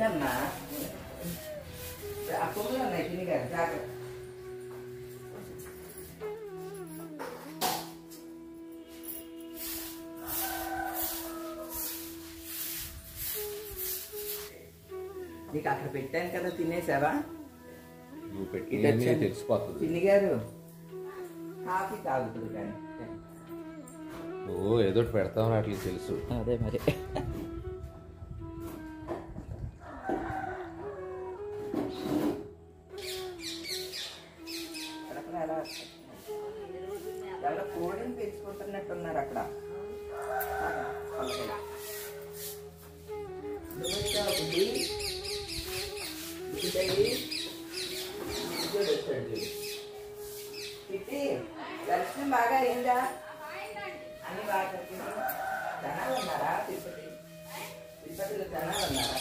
తినమ్మా ఆ పువ్వులు ఉన్నాయి తిని గారు జాగ్రత్త. నీకు అక్కడ పెట్టాను కదా తినేసావా? నువ్వు పెట్టి తెలిసిపోతుంది. తిని గారు కాఫీ తాగుతుంది కానీ నువ్వు ఏదో పెడతావు అట్లా తెలుసు. అదే మరి ఎవరో కోడిని పెంచుకుంటున్నట్టున్నారు అక్కడ. దర్శనం బాగా అయిందా? అన్ని బాగా జనాలు ఉన్నారా? తిరుపతిలో జనాలు ఉన్నారా?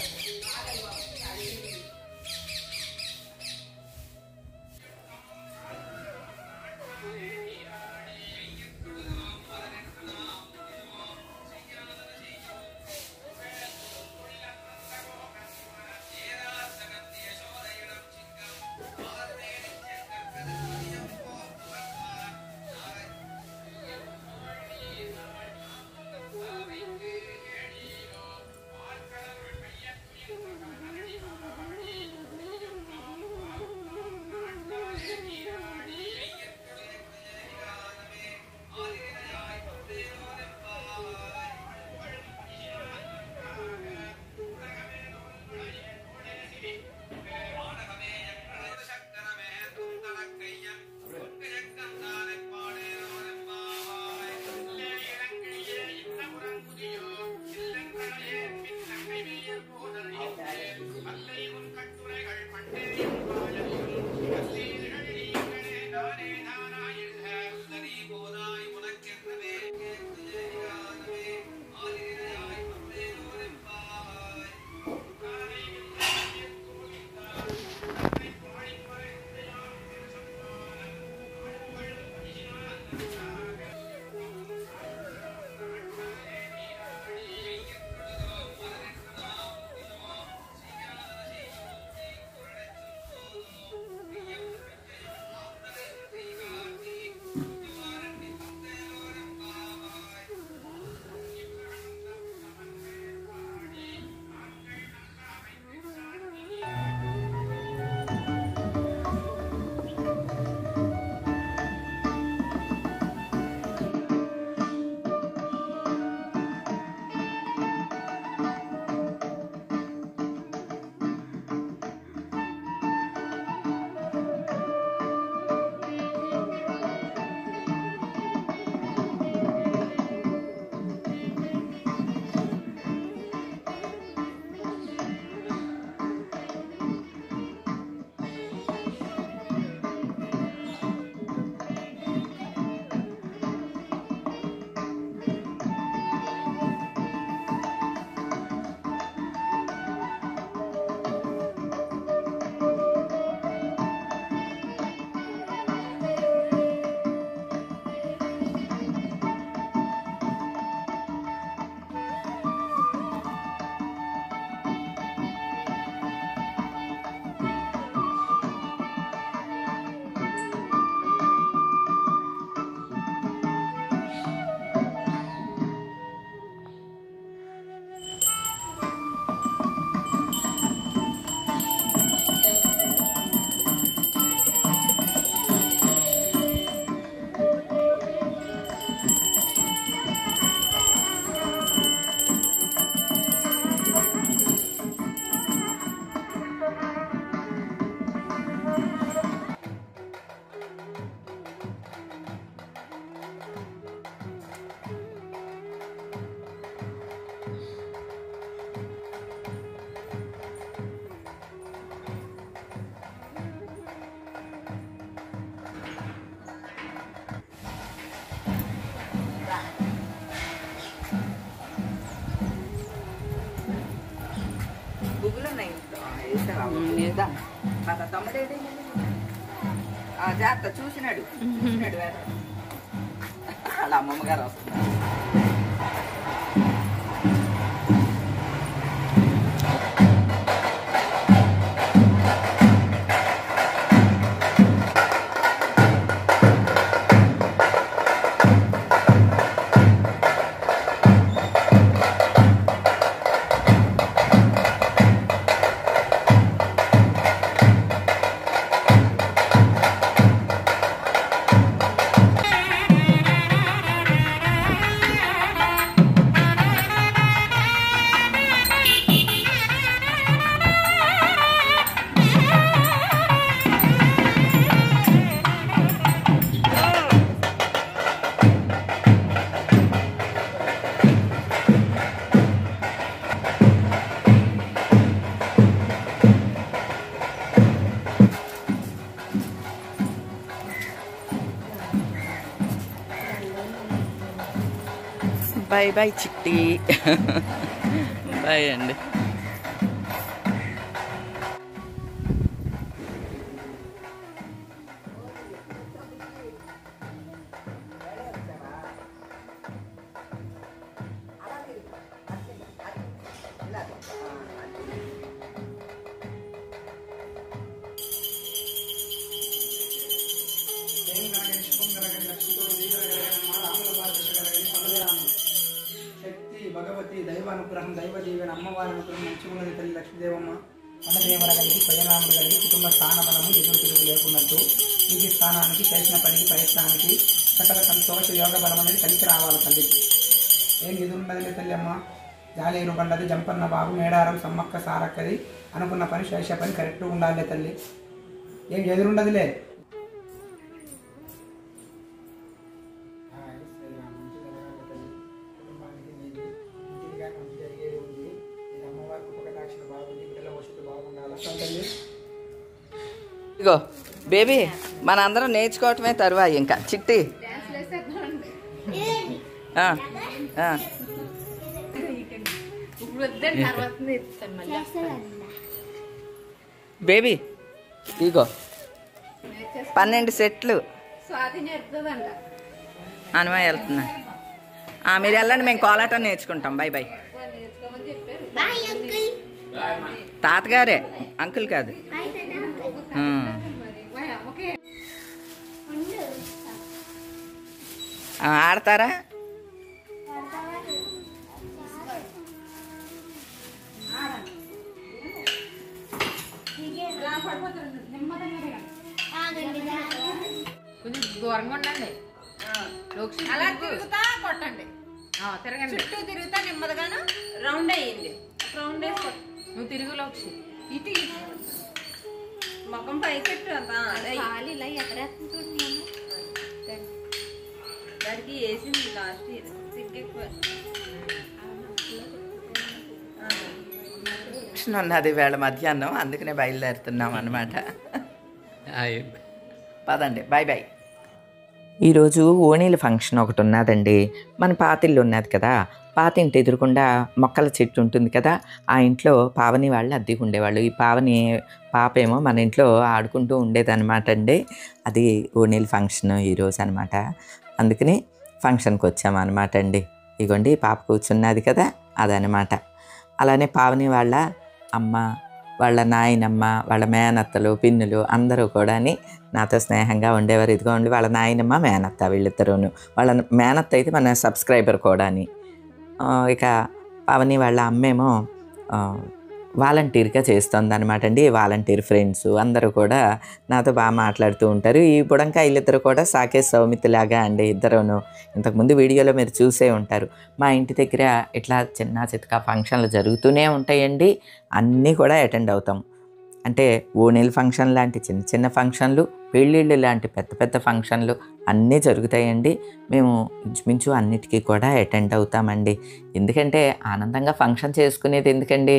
తమ్ముడేది జాగ్రత్త చూసినాడు వాళ్ళ అమ్మమ్మగారు వస్తున్నారు. బాయ్ బాయ్ చిట్టి. బాయ్ అండి. శక్తి భగవతి దైవానుగ్రహం దైవ దీవెన అమ్మవారి అనుగ్రహం మంచి ఉన్నది తల్లి లక్ష్మీదేవమ్మ వనదేవర కలిగి ప్రజనాముడు కలిగి కుటుంబ స్థానబలము ఎదురు తిరుగు లేకున్నట్టు ఈ స్థానానికి చేసిన పనికి ప్రయత్నానికి సకల సంతోష యోగ బలం అనేది కలిసి రావాలి తల్లికి. ఏం ఎదురున్నదిలే తల్లి అమ్మ, జాలేరు బండది జంపన్న బాబు మేడారం సమ్మక్క సారక్కది అనుకున్న పని చేసే పని కరెక్ట్గా ఉండాలి తల్లి. ఏం ఎదురుండదులే. ఇగో బేబీ, మనందరం నేర్చుకోవటమే తరువాయి. ఇంకా చిట్టి బేబీ ఇగో 12 సెట్లు అనుమా వెళ్తున్నా. మీరు వెళ్ళండి, మేము కోలాటం నేర్చుకుంటాం. Bye bye. తాతగారే, అంకుల్ కాదు. ఆడతారా? కొంచెం దూరంగా ఉండండి. అలా తిరుగుతా కొట్టండి. తిరగండి. చుట్టూ తిరుగుతా నెమ్మదిగాను రౌండ్ అయ్యింది. రౌండ్ వేసి నువ్వు తిరుగు లోక్షి. ఇటు మొఖం పైకెట్టు. దానికి వేసింది లాస్ట్ ఇయర్ సిగ్గెక్కువ. ఉన్నది వేళ మధ్యాహ్నం, అందుకనే బయలుదేరుతున్నాం అన్నమాట. పదండి, బాయ్ బాయ్. ఈరోజు ఓణీల ఫంక్షన్ ఒకటి ఉన్నదండి. మన పాతిల్లు ఉన్నది కదా, పాతింటి ఎదురుకుండా మొక్కల చెట్టు ఉంటుంది కదా, ఆ ఇంట్లో పావని వాళ్ళు అద్దెకు ఉండేవాళ్ళు. ఈ పావని పాపేమో మన ఇంట్లో ఆడుకుంటూ ఉండేదన్నమాట అండి. అది ఓణీల ఫంక్షన్ ఈరోజు అనమాట. అందుకని ఫంక్షన్కి వచ్చామన్నమాట అండి. ఇగోండి పాప కూర్చున్నది కదా, అదనమాట. అలానే పావని వాళ్ళ అమ్మ, వాళ్ళ నాయనమ్మ, వాళ్ళ మేనత్తలు, పిన్నులు అందరూ కూడా నాతో స్నేహంగా ఉండేవారు. ఇదిగోండి వాళ్ళ నాయనమ్మ, మేనత్త, వీళ్ళిద్దరూను. వాళ్ళ మేనత్త అయితే మన సబ్స్క్రైబర్ కూడా. ఇక పావని వాళ్ళ అమ్మేమో వాలంటీర్గా చేస్తుంది అనమాట అండి. వాలంటీర్ ఫ్రెండ్స్ అందరూ కూడా నాతో బాగా మాట్లాడుతూ ఉంటారు. ఈ బుడంకా వీళ్ళిద్దరు కూడా సాకేష్ సౌమితిలాగా అండి ఇద్దరును. ఇంతకుముందు వీడియోలో మీరు చూసే ఉంటారు. మా ఇంటి దగ్గర ఇట్లా చిన్న చితకా ఫంక్షన్లు జరుగుతూనే ఉంటాయండి. అన్నీ కూడా అటెండ్ అవుతాం. అంటే ఓణీల ఫంక్షన్ లాంటి చిన్న చిన్న ఫంక్షన్లు, పెళ్ళిళ్ళు లాంటి పెద్ద పెద్ద ఫంక్షన్లు అన్నీ జరుగుతాయండి. మేము ఇంచుమించు అన్నిటికీ కూడా అటెండ్ అవుతామండి. ఎందుకంటే ఆనందంగా ఫంక్షన్ చేసుకునేది ఎందుకండి,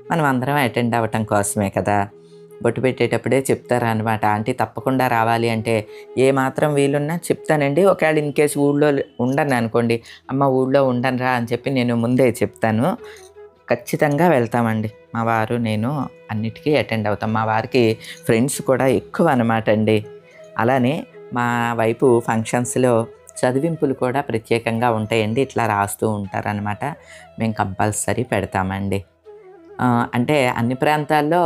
మనం అందరం అటెండ్ అవ్వటం కోసమే కదా. బొట్టు పెట్టేటప్పుడే చెప్తారు అనమాట, ఆంటీ తప్పకుండా రావాలి అంటే ఏమాత్రం వీలున్నా చెప్తానండి. ఒకవేళ ఇన్ కేసు ఊళ్ళో ఉండను అనుకోండి, అమ్మ ఊళ్ళో ఉండనురా అని చెప్పి నేను ముందే చెప్తాను. ఖచ్చితంగా వెళ్తామండి. మా వారు నేను అన్నిటికీ అటెండ్ అవుతాం. మా వారికి ఫ్రెండ్స్ కూడా ఎక్కువ అనమాట అండి. అలానే మా వైపు ఫంక్షన్స్లో చదివింపులు కూడా ప్రత్యేకంగా ఉంటాయండి. ఇట్లా రాస్తూ ఉంటారనమాట. మేము కంపల్సరీ పెడతామండి. అంటే అన్ని ప్రాంతాల్లో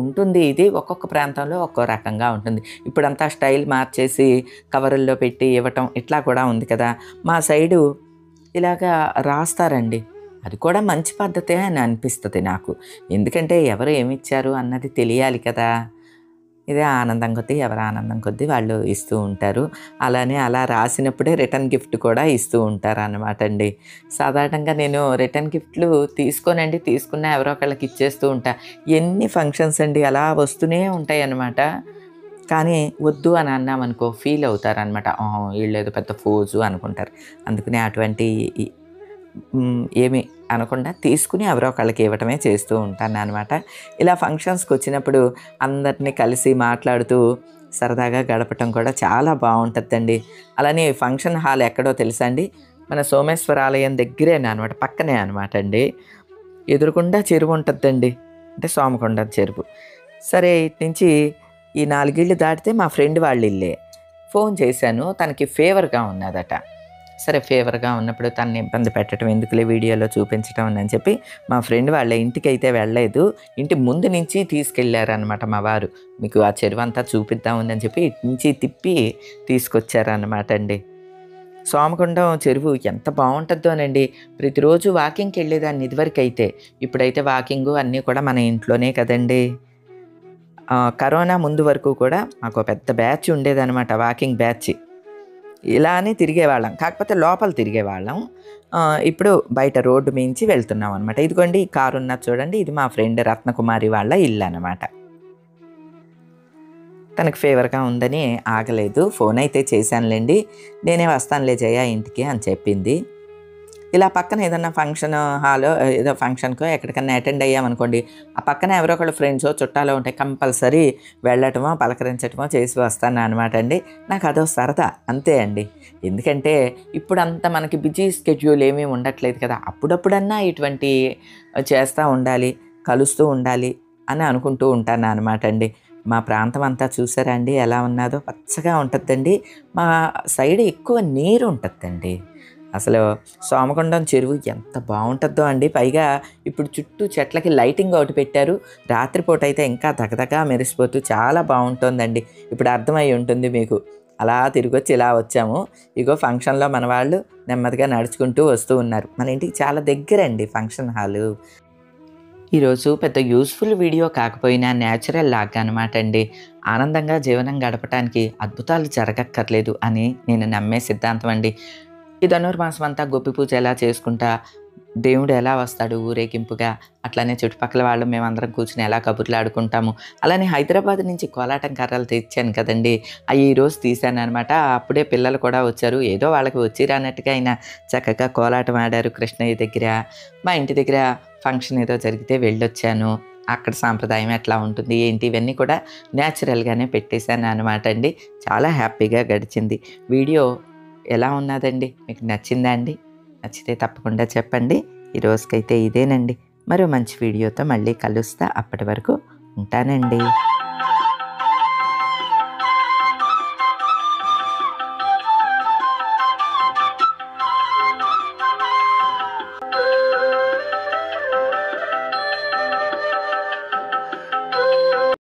ఉంటుంది ఇది, ఒక్కొక్క ప్రాంతంలో ఒక్కో రకంగా ఉంటుంది. ఇప్పుడంతా స్టైల్ మార్చేసి కవరుల్లో పెట్టి ఇవ్వటం ఇట్లా కూడా ఉంది కదా. మా సైడు ఇలాగా రాస్తారండి. అది కూడా మంచి పద్ధతే అని అనిపిస్తుంది నాకు. ఎందుకంటే ఎవరు ఏమిచ్చారు అన్నది తెలియాలి కదా. ఇదే ఆనందం కొద్దీ, ఎవరు ఆనందం కొద్దీ వాళ్ళు ఇస్తూ ఉంటారు. అలానే అలా రాసినప్పుడే రిటర్న్ గిఫ్ట్ కూడా ఇస్తూ ఉంటారు అన్నమాట అండి. సాధారణంగా నేను రిటర్న్ గిఫ్ట్లు తీసుకోనండి, తీసుకున్న ఎవరో ఒకళ్ళకి ఇచ్చేస్తూ ఉంటా. ఎన్ని ఫంక్షన్స్ అండి అలా వస్తూనే ఉంటాయి అన్నమాట. కానీ వద్దు అని అన్నామనుకో ఫీల్ అవుతారనమాట. వీళ్ళు ఏదో పెద్ద ఫోజు అనుకుంటారు. అందుకనే అటువంటి ఏమి అనకుండా తీసుకుని ఎవరో ఒకళ్ళకి ఇవ్వటమే చేస్తూ ఉంటాను అనమాట. ఇలా ఫంక్షన్స్కి వచ్చినప్పుడు అందరినీ కలిసి మాట్లాడుతూ సరదాగా గడపటం కూడా చాలా బాగుంటుందండి. అలానే ఫంక్షన్ హాల్ ఎక్కడో తెలుసా అండి, మన సోమేశ్వర ఆలయం దగ్గరే అనమాట, పక్కనే అనమాట అండి. ఎదురుకుండా చెరువు ఉంటుందండి, అంటే సోమకొండ చెరువు. సరే ఇటు నుంచి ఈ 4 ఇళ్ళు దాటితే మా ఫ్రెండ్ వాళ్ళ ఇల్లే. ఫోన్ చేశాను, తనకి ఫీవర్గా ఉన్నదట. సరే ఫీవర్గా ఉన్నప్పుడు తనని ఇబ్బంది పెట్టడం ఎందుకులే వీడియోలో చూపించడం అని చెప్పి మా ఫ్రెండ్ వాళ్ళ ఇంటికి అయితే వెళ్ళలేదు, ఇంటి ముందు నుంచి తీసుకెళ్ళారనమాట మా వారు. మీకు ఆ చెరువు అంతా చూపిద్దామని చెప్పి ఇటు నుంచి తిప్పి తీసుకొచ్చారనమాట అండి. సోమకొండం చెరువు ఎంత బాగుంటుందోనండి. ప్రతిరోజు వాకింగ్కి వెళ్ళేదాన్ని ఇదివరకు అయితే, ఇప్పుడైతే వాకింగు అన్నీ కూడా మన ఇంట్లోనే కదండి. కరోనా ముందు వరకు కూడా మాకు పెద్ద బ్యాచ్ ఉండేదన్నమాట, వాకింగ్ బ్యాచ్. ఇలానే తిరిగేవాళ్ళం, కాకపోతే లోపల తిరిగేవాళ్ళం. ఇప్పుడు బయట రోడ్డు మించి వెళ్తున్నాం అనమాట. ఇదిగోండి ఈ కారు ఉన్నది చూడండి, ఇది మా ఫ్రెండ్ రత్నకుమారి వాళ్ళ ఇల్లు అనమాట. తనకు ఫీవర్గా ఉందని ఆగలేదు, ఫోన్ అయితే చేశానులేండి, నేనే వస్తానులే జయ ఇంటికి అని చెప్పింది. ఇలా పక్కన ఏదన్నా ఫంక్షన్ హాలో ఏదో ఫంక్షన్కో ఎక్కడికన్నా అటెండ్ అయ్యామనుకోండి, ఆ పక్కన ఎవరో ఒకళ్ళు ఫ్రెండ్సో చుట్టాలో ఉంటే కంపల్సరీ వెళ్ళటమో పలకరించటమో చేసి వస్తాను అనమాట అండి. నాకు అదో సరదా, అంతే అండి. ఎందుకంటే ఇప్పుడు అంత మనకి బిజీ స్కెడ్యూల్ ఏమీ ఉండట్లేదు కదా, అప్పుడప్పుడన్నా ఇటువంటి చేస్తూ ఉండాలి, కలుస్తూ ఉండాలి అని అనుకుంటూ ఉంటాను అనమాట అండి. మా ప్రాంతం అంతా చూసారా అండి ఎలా ఉన్నదో, పచ్చగా ఉంటుందండి. మా సైడ్ ఎక్కువ నీరు ఉంటుందండి. అసలు సోమకొండం చెరువు ఎంత బాగుంటుందో అండి. పైగా ఇప్పుడు చుట్టూ చెట్లకి లైటింగ్ ఒకటి పెట్టారు, రాత్రిపూట అయితే ఇంకా దగదగా మెరిసిపోతూ చాలా బాగుంటుందండి. ఇప్పుడు అర్థమై ఉంటుంది మీకు. అలా తిరిగి వచ్చి ఇలా వచ్చాము. ఇగో ఫంక్షన్లో మన వాళ్ళు నెమ్మదిగా నడుచుకుంటూ వస్తూ ఉన్నారు. మన ఇంటికి చాలా దగ్గరండి ఫంక్షన్ హాలు. ఈరోజు పెద్ద యూస్ఫుల్ వీడియో కాకపోయినా న్యాచురల్ లాగా అనమాట అండి. ఆనందంగా జీవనం గడపడానికి అద్భుతాలు జరగక్కర్లేదు అని నేను నమ్మే సిద్ధాంతం అండి. ఈ ధనుర్మాసం అంతా గొప్పి పూజ ఎలా చేసుకుంటా, దేవుడు ఎలా వస్తాడు ఊరేగింపుగా, అట్లానే చుట్టుపక్కల వాళ్ళు మేమందరం కూర్చుని ఎలా కబుర్లు ఆడుకుంటాము. అలానే హైదరాబాద్ నుంచి కోలాటం కర్రలు తెచ్చాను కదండి, అవి ఈరోజు తీశాను అనమాట. అప్పుడే పిల్లలు కూడా వచ్చారు, ఏదో వాళ్ళకి వచ్చి రానట్టుగా అయినా చక్కగా కోలాటం ఆడారు కృష్ణయ్య దగ్గర. మా ఇంటి దగ్గర ఫంక్షన్ ఏదో జరిగితే వెళ్ళొచ్చాను, అక్కడ సాంప్రదాయం ఎట్లా ఉంటుంది ఏంటి ఇవన్నీ కూడా న్యాచురల్గానే పెట్టేశాను అనమాట అండి. చాలా హ్యాపీగా గడిచింది. వీడియో ఎలా ఉన్నదండి, మీకు నచ్చిందా అండి? నచ్చితే తప్పకుండా చెప్పండి. ఈ రోజుకైతే ఇదేనండి. మరో మంచి వీడియోతో మళ్ళీ కలుస్తా. అప్పటి వరకు ఉంటానండి.